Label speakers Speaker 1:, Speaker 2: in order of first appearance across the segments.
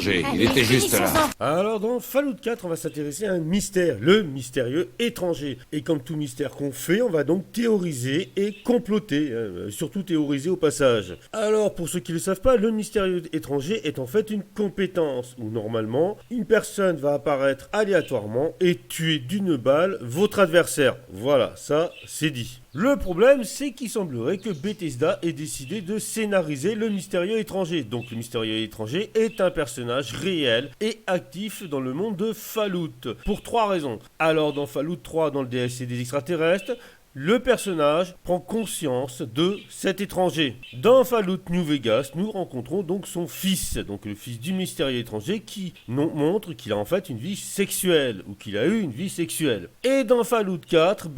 Speaker 1: étranger. Il était juste là.
Speaker 2: Alors dans Fallout 4, on va s'intéresser à un mystère, le mystérieux étranger. Et comme tout mystère qu'on fait, on va donc théoriser et comploter, surtout théoriser au passage. Alors pour ceux qui ne le savent pas, le mystérieux étranger est en fait une compétence où normalement une personne va apparaître aléatoirement et tuer d'une balle votre adversaire. Voilà, ça c'est dit. Le problème, c'est qu'il semblerait que Bethesda ait décidé de scénariser le mystérieux étranger. Donc le mystérieux étranger est un personnage réel et actif dans le monde de Fallout. Pour 3 raisons. Alors dans Fallout 3, dans le DLC des extraterrestres, le personnage prend conscience de cet étranger. Dans Fallout New Vegas, nous rencontrons donc son fils, donc le fils du mystérieux étranger qui montre qu'il a en fait une vie sexuelle, ou qu'il a eu une vie sexuelle. Et dans Fallout 4,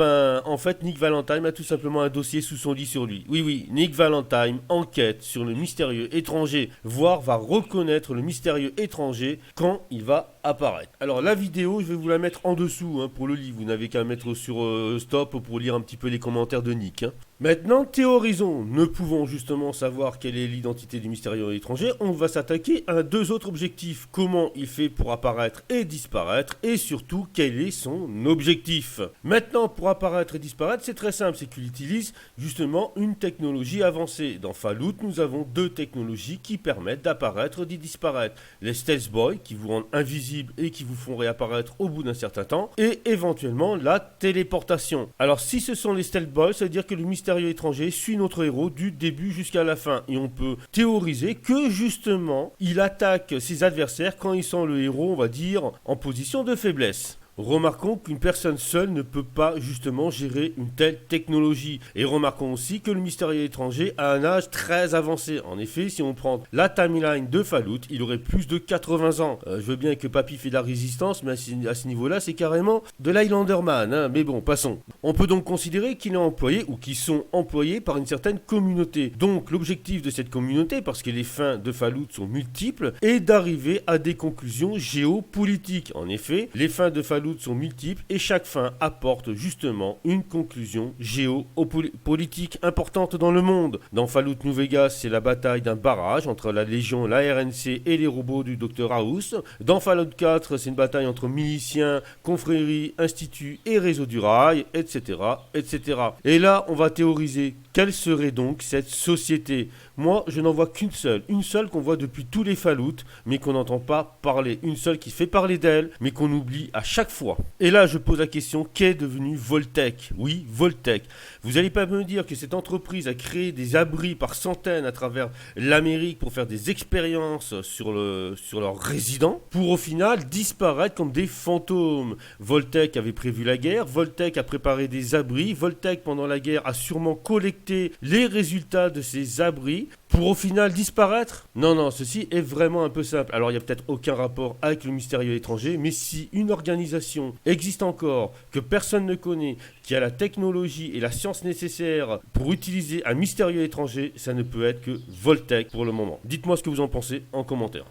Speaker 2: en fait Nick Valentine a tout simplement un dossier sous son lit sur lui. Oui, Nick Valentine enquête sur le mystérieux étranger, voire va reconnaître le mystérieux étranger quand il va apparaître. Alors la vidéo, je vais vous la mettre en dessous pour le livre, vous n'avez qu'à mettre sur stop pour lire un petit peu les commentaires de Nick. Maintenant, théorisons. Ne pouvons justement savoir quelle est l'identité du mystérieux étranger, on va s'attaquer à 2 autres objectifs. Comment il fait pour apparaître et disparaître, et surtout, quel est son objectif. Maintenant, pour apparaître et disparaître, c'est très simple, c'est qu'il utilise justement une technologie avancée. Dans Fallout, nous avons 2 technologies qui permettent d'apparaître et de disparaître. Les Stealth Boys, qui vous rendent invisible et qui vous font réapparaître au bout d'un certain temps, et éventuellement la téléportation. Alors, si ce sont les Stealth Boys, ça veut dire que le mystérieux étranger suit notre héros du début jusqu'à la fin. Et on peut théoriser que justement, il attaque ses adversaires quand ils sont le héros, on va dire, en position de faiblesse. Remarquons qu'une personne seule ne peut pas justement gérer une telle technologie. Et remarquons aussi que le mystérieux étranger a un âge très avancé. En effet, si on prend la timeline de Fallout, il aurait plus de 80 ans. Je veux bien que Papy fait de la résistance, mais à ce niveau-là, c'est carrément de l'Highlanderman. Mais bon, passons. On peut donc considérer qu'il est employé ou qu'ils sont employés par une certaine communauté. Donc l'objectif de cette communauté, parce que les fins de Fallout sont multiples, est d'arriver à des conclusions géopolitiques. En effet, les fins de Fallout sont multiples et chaque fin apporte justement une conclusion géopolitique importante dans le monde. Dans Fallout New Vegas, c'est la bataille d'un barrage entre la Légion, la RNC et les robots du Dr House. Dans Fallout 4, c'est une bataille entre miliciens, confréries, instituts et réseaux du rail, etc., etc. Et là, on va théoriser quelle serait donc cette société. Moi, je n'en vois qu'une seule qu'on voit depuis tous les Fallout, mais qu'on n'entend pas parler. Une seule qui fait parler d'elle, mais qu'on oublie à chaque fois. Et là, je pose la question, qu'est devenu Vault-Tec? Oui, Vault-Tec. Vous n'allez pas me dire que cette entreprise a créé des abris par centaines à travers l'Amérique pour faire des expériences sur leurs résidents, pour au final disparaître comme des fantômes. Vault-Tec avait prévu la guerre, Vault-Tec a préparé des abris, Vault-Tec pendant la guerre a sûrement collecté les résultats de ces abris pour au final disparaître? Non, ceci est vraiment un peu simple. Alors il n'y a peut-être aucun rapport avec le mystérieux étranger, mais si une organisation existe encore, que personne ne connaît, qui a la technologie et la science nécessaires pour utiliser un mystérieux étranger, ça ne peut être que Vault-Tec pour le moment. Dites-moi ce que vous en pensez en commentaire.